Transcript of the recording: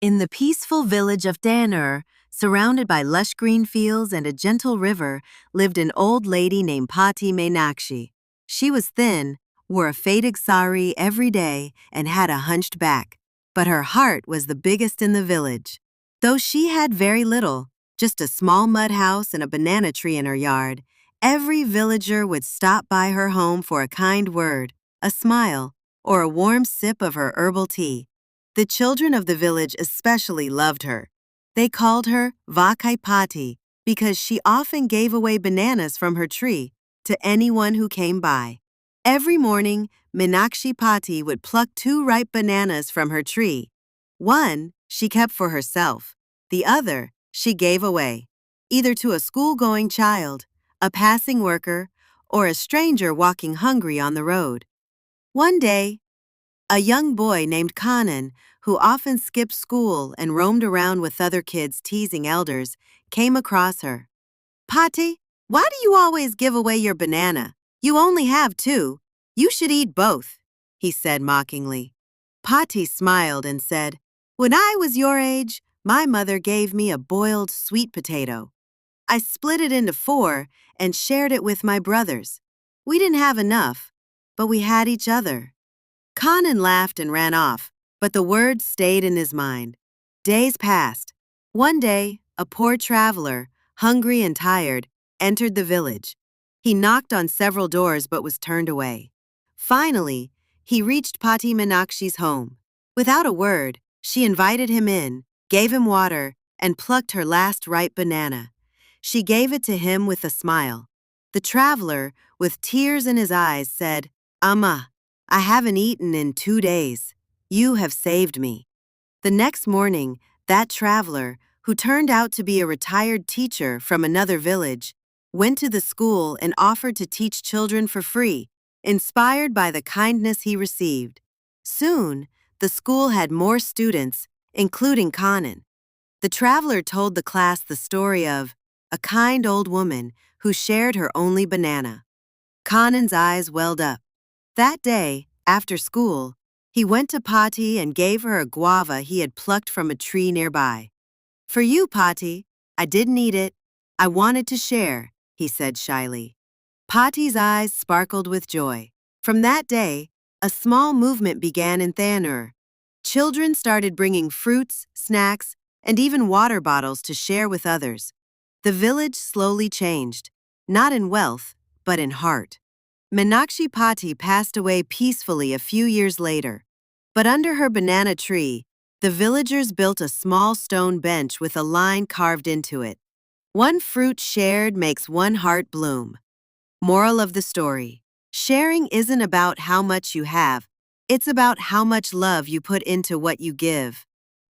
In the peaceful village of Danur, surrounded by lush green fields and a gentle river, lived an old lady named Pati Meenakshi. She was thin, wore a faded sari every day, and had a hunched back. But her heart was the biggest in the village. Though she had very little, just a small mud house and a banana tree in her yard, every villager would stop by her home for a kind word, a smile, or a warm sip of her herbal tea. The children of the village especially loved her. They called her Vakaipati because she often gave away bananas from her tree to anyone who came by. Every morning, Meenakshi Pati would pluck 2 ripe bananas from her tree. One she kept for herself. The other she gave away, either to a school-going child, a passing worker, or a stranger walking hungry on the road. One day, a young boy named Kanan, who often skipped school and roamed around with other kids teasing elders, came across her. "Pati, why do you always give away your banana? You only have 2. You should eat both," he said mockingly. Pati smiled and said, "When I was your age, my mother gave me a boiled sweet potato. I split it into 4 and shared it with my brothers. We didn't have enough, but we had each other." Kanan laughed and ran off, but the words stayed in his mind. Days passed. One day, a poor traveler, hungry and tired, entered the village. He knocked on several doors but was turned away. Finally, he reached Pati Meenakshi's home. Without a word, she invited him in, gave him water, and plucked her last ripe banana. She gave it to him with a smile. The traveler, with tears in his eyes, said, "Amma, I haven't eaten in 2 days. You have saved me." The next morning, that traveler, who turned out to be a retired teacher from another village, went to the school and offered to teach children for free, inspired by the kindness he received. Soon, the school had more students, including Kanan. The traveler told the class the story of a kind old woman who shared her only banana. Kanan's eyes welled up. That day, after school, he went to Pati and gave her a guava he had plucked from a tree nearby. "For you, Pati, I didn't eat it. I wanted to share," he said shyly. Pati's eyes sparkled with joy. From that day, a small movement began in Thanur. Children started bringing fruits, snacks, and even water bottles to share with others. The village slowly changed, not in wealth, but in heart. Meenakshi Pati passed away peacefully a few years later, but under her banana tree, the villagers built a small stone bench with a line carved into it. "One fruit shared makes one heart bloom." Moral of the story: sharing isn't about how much you have, it's about how much love you put into what you give.